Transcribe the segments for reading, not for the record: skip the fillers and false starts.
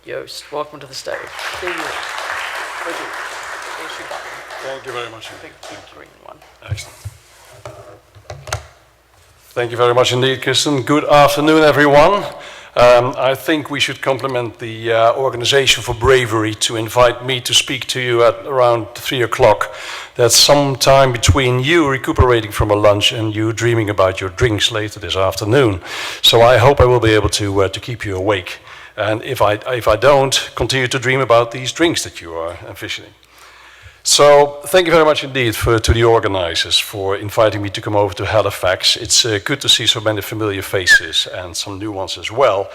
Joost, welcome to the stage. Thank you. Thank you very much. Big green one. Excellent. Thank you very much indeed, Kirsten. Good afternoon, everyone. I think we should compliment the organization for bravery to invite me to speak to you at around 3 o'clock. That's some time between you recuperating from a lunch and you dreaming about your drinks later this afternoon. So I hope I will be able to keep you awake. And if I don't, continue to dream about these drinks that you are envisioning. So thank you very much indeed to the organizers for inviting me to come over to Halifax. It's good to see so many familiar faces and some new ones as well.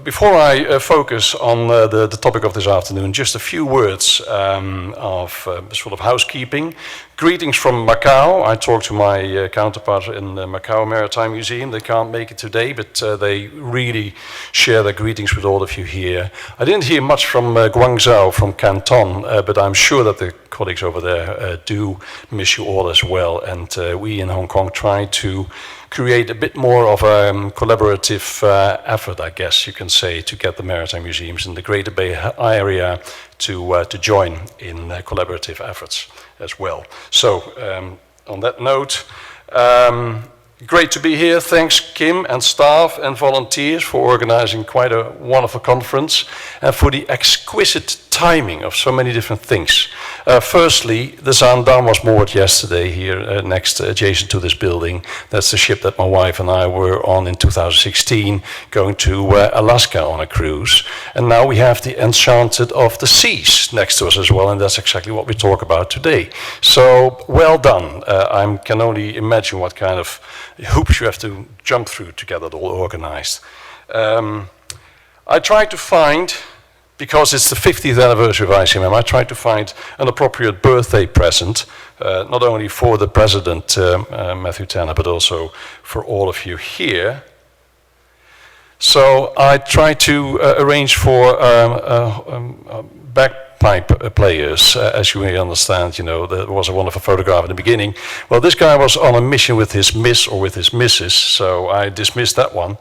Before I focus on the topic of this afternoon, just a few words of sort of housekeeping. Greetings from Macau. I talked to my counterpart in the Macau Maritime Museum. They can't make it today, but they really share their greetings with all of you here. I didn't hear much from Guangzhou, from Canton, but I'm sure that the colleagues over there do miss you all as well. And we in Hong Kong try to create a bit more of a collaborative effort, I guess you can say, to get the maritime museums in the Greater Bay Area to join in collaborative efforts as well. So on that note, great to be here. Thanks Kim and staff and volunteers for organizing quite a wonderful conference and for the exquisite timing of so many different things. Firstly, the Zaandam was moored yesterday here next adjacent to this building. That's the ship that my wife and I were on in 2016, going to Alaska on a cruise. And now we have the Enchanted of the Seas next to us as well, and that's exactly what we talk about today. So well done. I can only imagine what kind of hoops you have to jump through to get it all organized. I tried to find, because it's the 50th anniversary of ICMM, I tried to find an appropriate birthday present, not only for the president, Matthew Tanner, but also for all of you here. So I tried to arrange for bagpipe players, as you may understand. You know, there was a wonderful photograph in the beginning. Well, this guy was on a mission with his miss or with his missus, so I dismissed that one.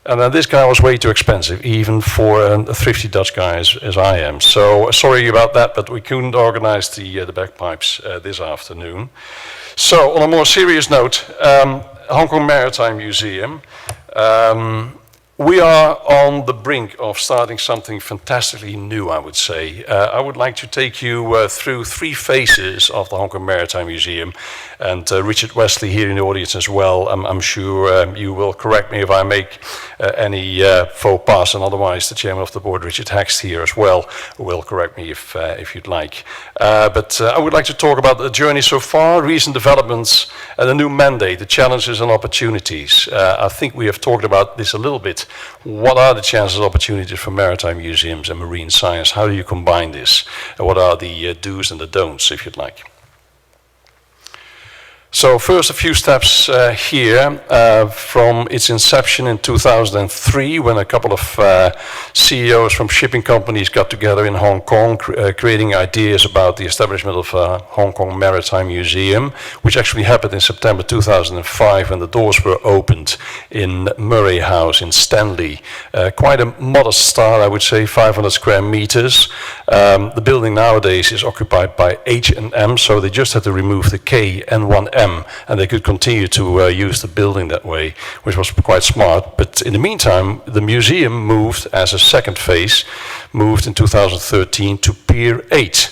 And then this guy was way too expensive, even for a thrifty Dutch guy as I am. So sorry about that, but we couldn't organize the bagpipes this afternoon. So on a more serious note, Hong Kong Maritime Museum. We are on the brink of starting something fantastically new, I would say. I would like to take you through 3 phases of the Hong Kong Maritime Museum. And Richard Wesley here in the audience as well. I'm sure you will correct me if I make any faux pas, and otherwise the chairman of the board, Richard Hext, here as well, will correct me if you'd like. But I would like to talk about the journey so far, recent developments, and the new mandate, the challenges and opportunities. I think we have talked about this a little bit. What are the chances and opportunities for maritime museums and marine science? How do you combine this? And what are the do's and the don'ts, if you'd like? So first, a few steps here from its inception in 2003, when a couple of CEOs from shipping companies got together in Hong Kong, creating ideas about the establishment of a Hong Kong Maritime Museum, which actually happened in September 2005 when the doors were opened in Murray House in Stanley. Quite a modest start, I would say, 500 square meters. The building nowadays is occupied by H&M, so they just had to remove the K and one M, and they could continue to use the building that way, which was quite smart. But in the meantime, the museum moved as a second phase, moved in 2013 to Pier 8.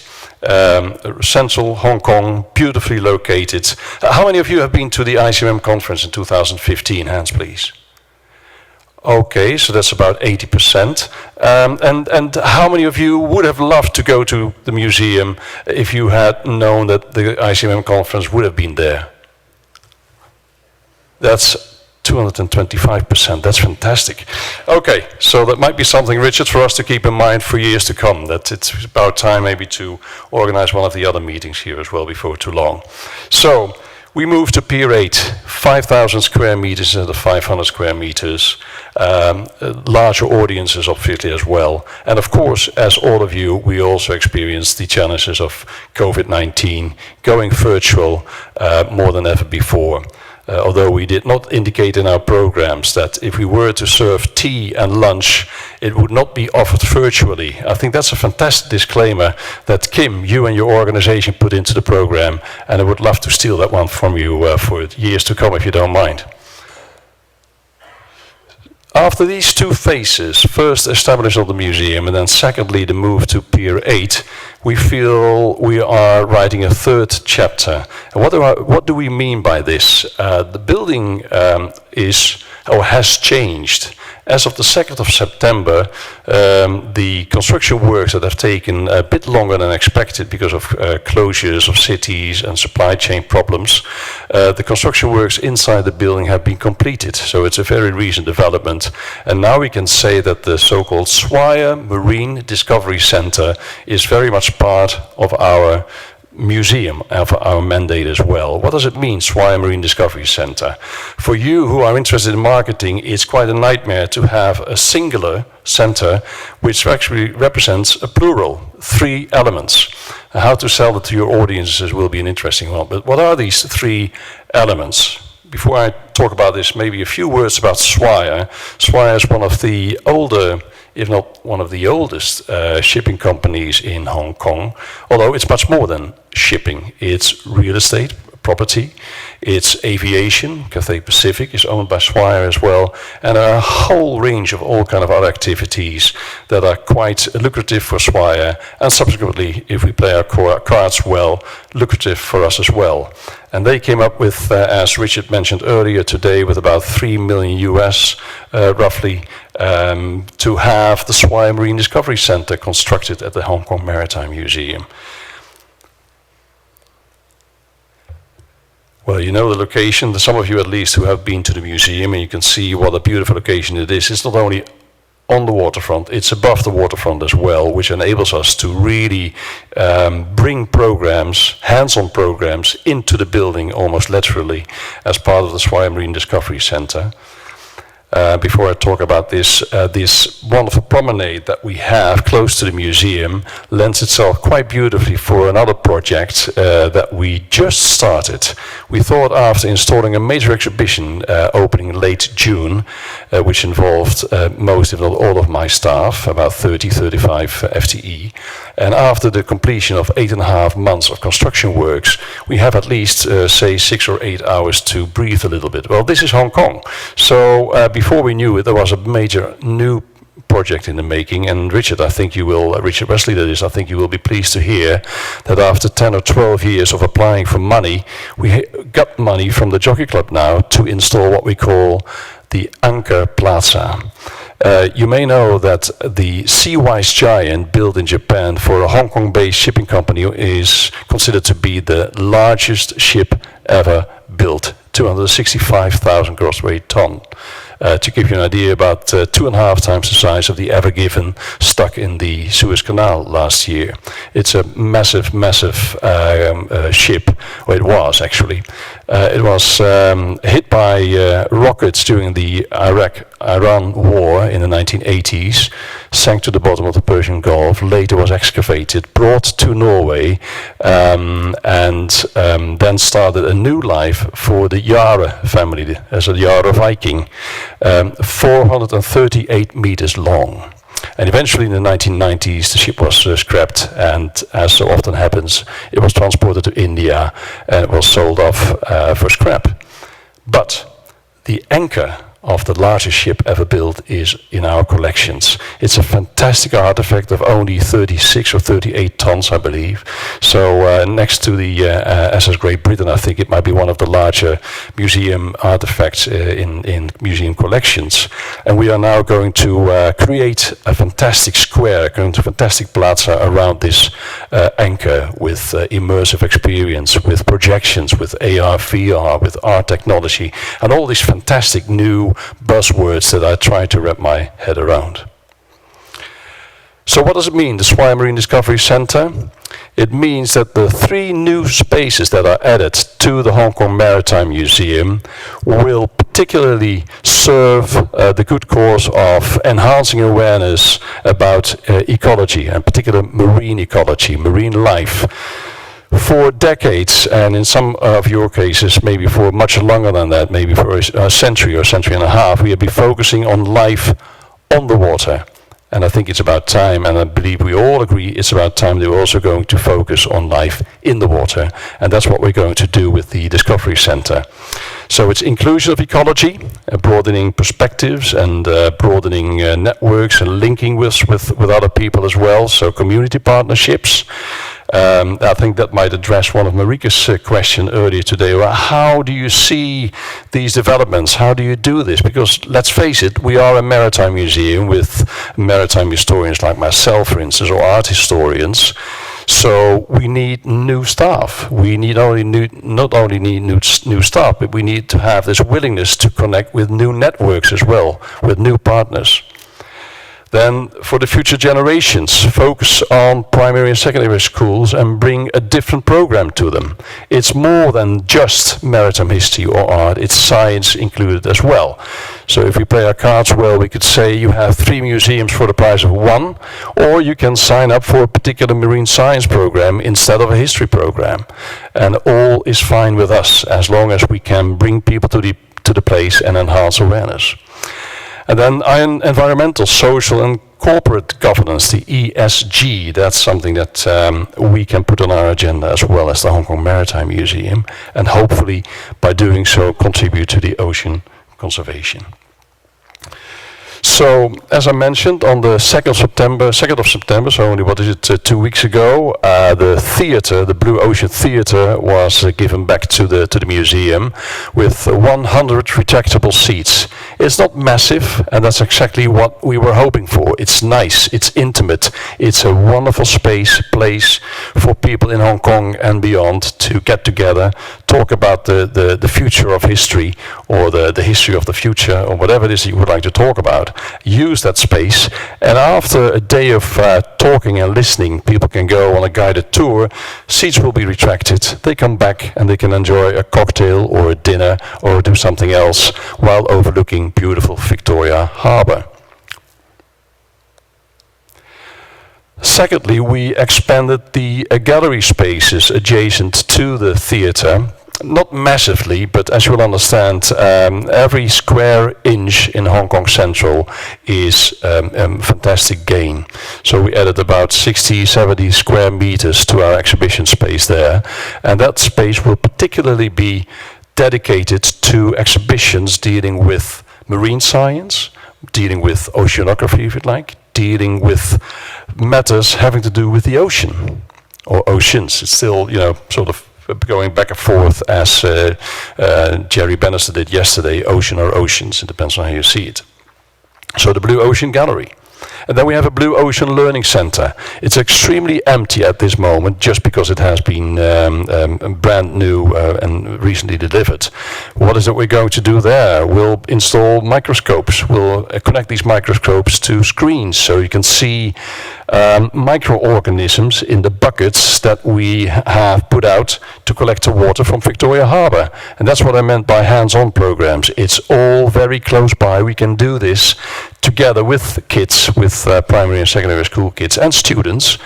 Central Hong Kong, beautifully located. How many of you have been to the ICMM conference in 2015? Hands, please. Okay, so that's about 80%. And how many of you would have loved to go to the museum if you had known that the ICMM conference would have been there? That's 225%. That's fantastic. Okay, so that might be something, Richard, for us to keep in mind for years to come, that it's about time maybe to organize one of the other meetings here as well before too long. So we moved to Pier 8, 5,000 square meters instead of 500 square meters, larger audiences obviously as well. And of course, as all of you, we also experienced the challenges of COVID-19, going virtual more than ever before. although we did not indicate in our programs that if we were to serve tea and lunch, it would not be offered virtually. I think that's a fantastic disclaimer that Kim, you and your organization put into the program, and I would love to steal that one from you for years to come if you don't mind. After these two phases, first establishment of the museum and then secondly the move to Pier 8, we feel we are writing a third chapter. And what do we mean by this? The building has changed. As of the 2nd of September, the construction works that have taken a bit longer than expected because of closures of cities and supply chain problems, the construction works inside the building have been completed. So it's a very recent development. And now we can say that the so-called Swire Marine Discovery Center is very much part of our museum, of our mandate as well. What does it mean, Swire Marine Discovery Center? For you who are interested in marketing, it's quite a nightmare to have a singular center which actually represents a plural, 3 elements. How to sell it to your audiences will be an interesting one. But what are these 3 elements? Before I talk about this, maybe a few words about Swire. Swire is one of the older, if not one of the oldest, shipping companies in Hong Kong, although it's much more than shipping. It's real estate, property, it's aviation. Cathay Pacific is owned by Swire as well, and a whole range of all kind of other activities that are quite lucrative for Swire, and subsequently, if we play our cards well, lucrative for us as well. And they came up with, as Richard mentioned earlier today, with about 3 million US, roughly, to have the Swire Marine Discovery Center constructed at the Hong Kong Maritime Museum. Well, you know the location, some of you at least who have been to the museum, and you can see what a beautiful location it is. It's not only on the waterfront, it's above the waterfront as well, which enables us to really bring programs, hands-on programs, into the building almost literally as part of the Swire Marine Discovery Center. Before I talk about this, this wonderful promenade that we have close to the museum lends itself quite beautifully for another project that we just started. We thought after installing a major exhibition opening late June, which involved most, if not all of my staff, about 30-35 FTE, and after the completion of 8.5 months of construction works, we have at least, say, 6 or 8 hours to breathe a little bit. Well, this is Hong Kong. So before we knew it, there was a major new project in the making, and Richard Wesley that is, I think you will be pleased to hear that after 10 or 12 years of applying for money, we got money from the Jockey Club now to install what we call the Anchor Plaza. You may know that the Seawise Giant, built in Japan for a Hong Kong-based shipping company, is considered to be the largest ship ever built, 265,000 gross weight ton. To give you an idea, about 2.5 times the size of the Ever Given stuck in the Suez Canal last year. It's a massive, massive ship, or it was actually. It was hit by rockets during the Iraq-Iran war in the 1980s, sank to the bottom of the Persian Gulf, later was excavated, brought to Norway, and then started a new life for the Yara family as a Yara Viking, 438 meters long. And eventually in the 1990s the ship was scrapped, and as so often happens, it was transported to India and it was sold off for scrap. But the anchor of the largest ship ever built is in our collections. It's a fantastic artifact of only 36 or 38 tons, I believe. So next to the SS Great Britain, I think it might be one of the larger museum artifacts in museum collections. And we are now going to create a fantastic square, a fantastic plaza around this anchor with immersive experience, with projections, with AR, VR, with art technology, and all these fantastic new buzzwords that I try to wrap my head around. So what does it mean, the Swire Marine Discovery Center? It means that the 3 new spaces that are added to the Hong Kong Maritime Museum will particularly serve the good cause of enhancing awareness about ecology, and particularly marine ecology, marine life. For decades, and in some of your cases, maybe for much longer than that, maybe for a century or a century and a half, we have been focusing on life on the water. And I think it's about time, and I believe we all agree it's about time that we're also going to focus on life in the water. And that's what we're going to do with the Discovery Center. So it's inclusion of ecology, broadening perspectives and broadening networks and linking with other people as well. So community partnerships. I think that might address one of Marika's question earlier today. Well, how do you see these developments? How do you do this? Because let's face it, we are a maritime museum with maritime historians like myself, for instance, or art historians. So we need new staff. We not only need new staff, but we need to have this willingness to connect with new networks as well, with new partners. Then for the future generations, focus on primary and secondary schools and bring a different program to them. It's more than just maritime history or art, it's science included as well. So if we play our cards well, we could say you have 3 museums for the price of 1, or you can sign up for a particular marine science program instead of a history program. And all is fine with us, as long as we can bring people to the place and enhance awareness. And then environmental, social and corporate governance, the ESG, that's something that we can put on our agenda as well as the Hong Kong Maritime Museum, and hopefully by doing so contribute to the ocean conservation. So, as I mentioned, on the 2nd of September, so only, 2 weeks ago, the theatre, the Blue Ocean Theatre, was given back to the museum with 100 retractable seats. It's not massive, and that's exactly what we were hoping for. It's nice, it's intimate, it's a wonderful place for people in Hong Kong and beyond to get together, talk about the future of history, or the history of the future, or whatever it is you would like to talk about. Use that space, and after a day of talking and listening, people can go on a guided tour. Seats will be retracted, they come back and they can enjoy a cocktail or a dinner or do something else while overlooking beautiful Victoria Harbour. Secondly, we expanded the gallery spaces adjacent to the theatre. Not massively, but as you will understand, every square inch in Hong Kong Central is a fantastic gain. So we added about 60, 70 square meters to our exhibition space there. And that space will particularly be dedicated to exhibitions dealing with marine science, dealing with oceanography, if you'd like, dealing with matters having to do with the ocean, or oceans. It's still, sort of going back and forth, as Jerry Bannister did yesterday, ocean or oceans, it depends on how you see it. So the Blue Ocean Gallery. And then we have a Blue Ocean Learning Center. It's extremely empty at this moment, just because it has been brand new and recently delivered. What is it we're going to do there? We'll install microscopes. We'll connect these microscopes to screens, so you can see microorganisms in the buckets that we have put out to collect the water from Victoria Harbour. And that's what I meant by hands-on programs. It's all very close by. We can do this together with kids, with primary and secondary school kids and students.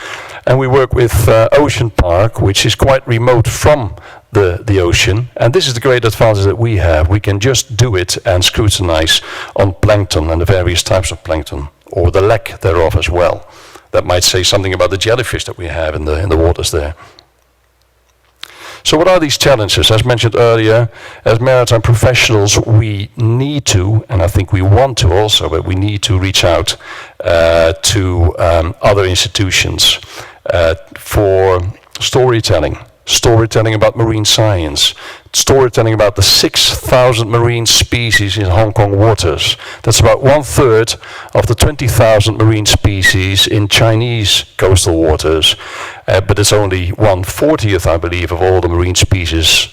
And we work with Ocean Park, which is quite remote from the ocean. And this is the great advantage that we have. We can just do it and scrutinize on plankton and the various types of plankton, or the lack thereof as well. That might say something about the jellyfish that we have in the waters there. So what are these challenges? As mentioned earlier, as maritime professionals, we need to, and I think we want to also, but we need to reach out to other institutions for storytelling about marine science, storytelling about the 6,000 marine species in Hong Kong waters. That's about 1/3 of the 20,000 marine species in Chinese coastal waters, but it's only 1/40th, I believe, of all the marine species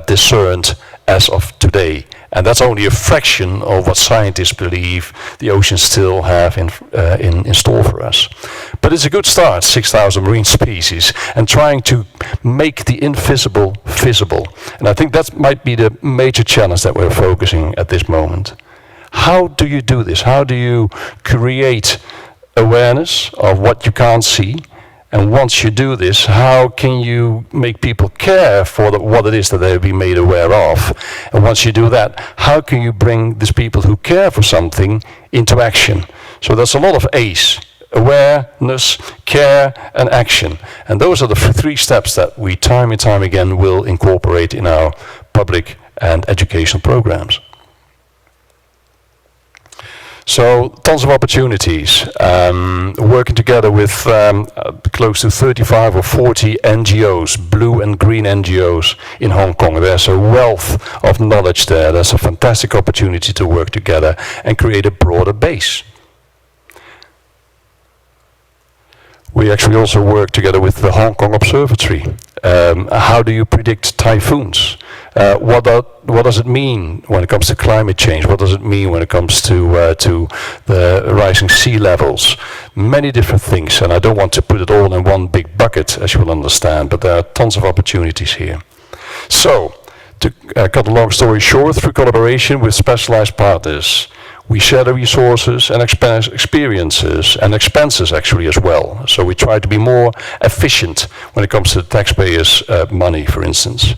discerned as of today. And that's only a fraction of what scientists believe the oceans still have in store for us. But it's a good start, 6,000 marine species, and trying to make the invisible visible. And I think that might be the major challenge that we're focusing at this moment. How do you do this? How do you create awareness of what you can't see, And once you do this, how can you make people care for what it is that they've been made aware of? And once you do that, how can you bring these people who care for something into action? So there's a lot of A's: awareness, care, and action. And those are the three steps that we time and time again will incorporate in our public and educational programs. So tons of opportunities, working together with close to 35 or 40 NGOs, blue and green NGOs in Hong Kong. There's a wealth of knowledge there. There's a fantastic opportunity to work together and create a broader base. We actually also work together with the Hong Kong Observatory. How do you predict typhoons? What does it mean when it comes to climate change? What does it mean when it comes to the rising sea levels? Many different things, and I don't want to put it all in one big bucket, as you will understand, but there are tons of opportunities here. So, to cut a long story short, through collaboration with specialized partners, we share the resources and experiences and expenses actually as well. So we try to be more efficient when it comes to the taxpayers' money, for instance.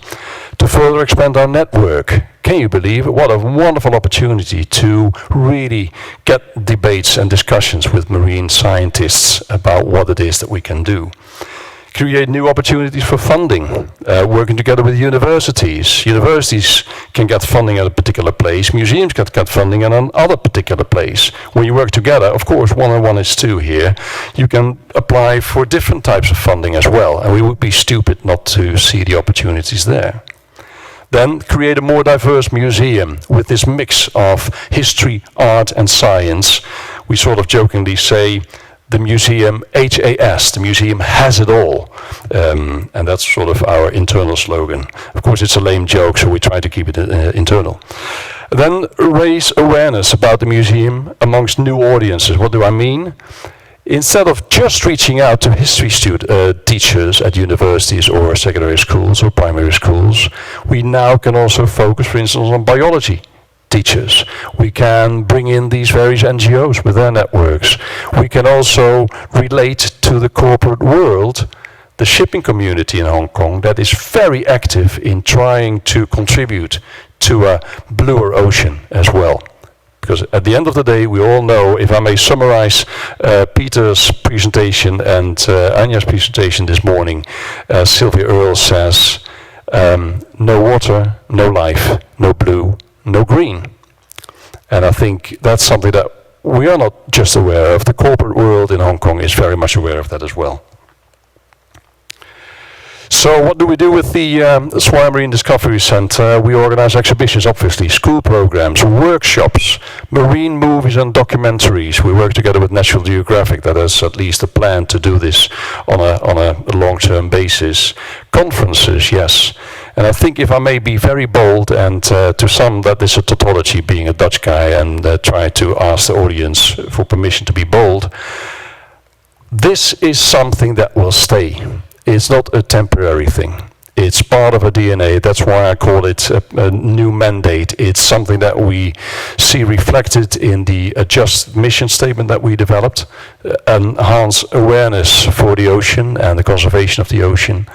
To further expand our network, can you believe it? What a wonderful opportunity to really get debates and discussions with marine scientists about what it is that we can do. Create new opportunities for funding, working together with universities. Universities can get funding at a particular place, museums can get funding at another particular place. When you work together, of course, 1 and 1 is 2 here, you can apply for different types of funding as well, and we would be stupid not to see the opportunities there. Then create a more diverse museum with this mix of history, art and science. We sort of jokingly say, the museum HAS, the museum has it all. And that's sort of our internal slogan. Of course, it's a lame joke, so we try to keep it internal. Then raise awareness about the museum amongst new audiences. What do I mean? Instead of just reaching out to history teachers at universities or secondary schools or primary schools, we now can also focus, for instance, on biology teachers. We can bring in these various NGOs with their networks. We can also relate to the corporate world, the shipping community in Hong Kong that is very active in trying to contribute to a bluer ocean as well. Because at the end of the day, we all know, if I may summarize Peter's presentation and Anja's presentation this morning, Sylvia Earle says, no water, no life, no blue, no green. And I think that's something that we are not just aware of. The corporate world in Hong Kong is very much aware of that as well. So what do we do with the Swire Marine Discovery Centre? We organize exhibitions, obviously, school programs, workshops, marine movies and documentaries. We work together with National Geographic, that has at least a plan to do this on a long-term basis. Conferences, yes. And I think, if I may be very bold, and to some that is a tautology, being a Dutch guy, and try to ask the audience for permission to be bold, this is something that will stay. It's not a temporary thing. It's part of our DNA. That's why I call it a new mandate. It's something that we see reflected in the Just mission statement that we developed, enhance awareness for the ocean and the conservation of the ocean.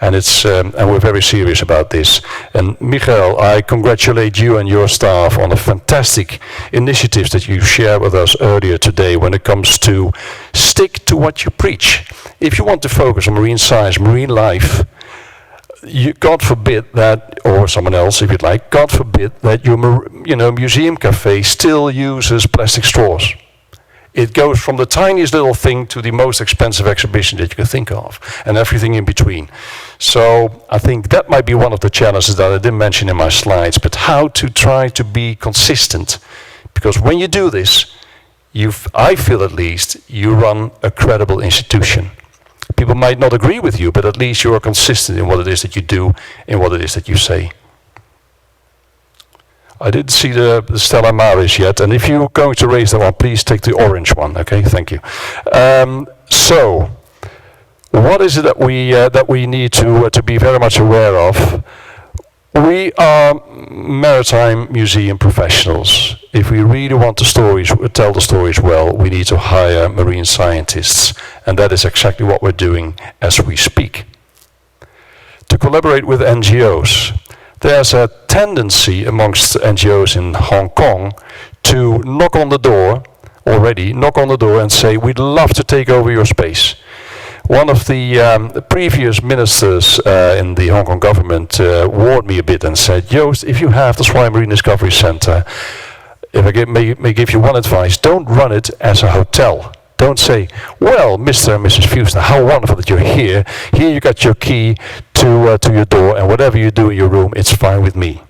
And it's and we're very serious about this. And Michael, I congratulate you and your staff on the fantastic initiatives that you shared with us earlier today when it comes to stick to what you preach. If you want to focus on marine science, marine life, God forbid that, or someone else if you'd like, God forbid that your museum cafe still uses plastic straws. It goes from the tiniest little thing to the most expensive exhibition that you can think of, and everything in between. So I think that might be one of the challenges that I didn't mention in my slides, but how to try to be consistent. Because when you do this, I feel at least, you run a credible institution. People might not agree with you, but at least you are consistent in what it is that you do and what it is that you say. I didn't see the Stella Maris yet, and if you're going to raise that one, please take the orange one. Okay, thank you. So, what is it that we need to be very much aware of? We are maritime museum professionals. If we really want to tell the stories well, we need to hire marine scientists, and that is exactly what we're doing as we speak. To collaborate with NGOs. There's a tendency amongst NGOs in Hong Kong to knock on the door and say, we'd love to take over your space. One of the previous ministers in the Hong Kong government warned me a bit and said, Joost, if you have the Swire Marine Discovery Center, if I may give you one advice, don't run it as a hotel. Don't say, well, Mr. and Mrs. Fewster, how wonderful that you're here. Here you got your key to your door, and whatever you do in your room, it's fine with me.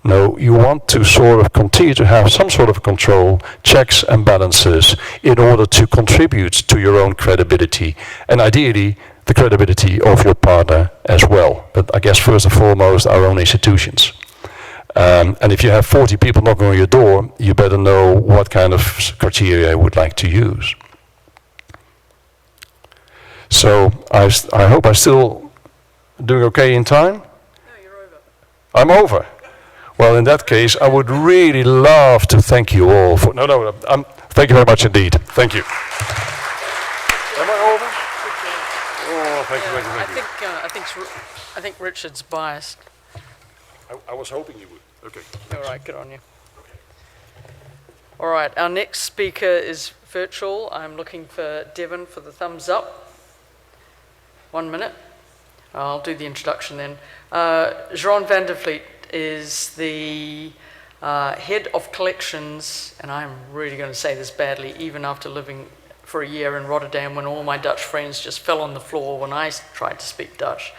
No, you want to sort of continue to have some sort of control, checks and balances, in order to contribute to your own credibility, and ideally, the credibility of your partner as well. But I guess first and foremost, our own institutions. And if you have 40 people knocking on your door, you better know what kind of criteria you would like to use. So I hope I'm still doing okay in time. No, you're over. I'm over. Well, in that case, I would really love to thank you all for. Thank you very much indeed. Thank you. Am I over? Oh, thank you. I think Richard's biased. I was hoping you would. Okay. All right, good on you. All right, our next speaker is virtual. I'm looking for Devon for the thumbs up. 1 minute. I'll do the introduction then. Jeroen van der Vliet is the head of collections, and I'm really going to say this badly, even after living for a year in Rotterdam when all my Dutch friends just fell on the floor when I tried to speak Dutch.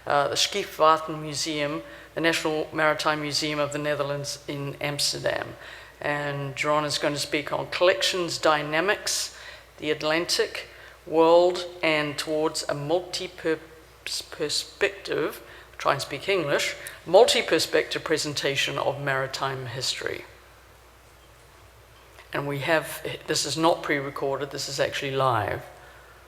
The Scheepvaart Museum, the National Maritime Museum of the Netherlands in Amsterdam. And Jeroen is going to speak on collections dynamics, the Atlantic, world, and towards a multi-perspective, try and speak English, multi-perspective presentation of maritime history. And we have, this is not pre-recorded, this is actually live.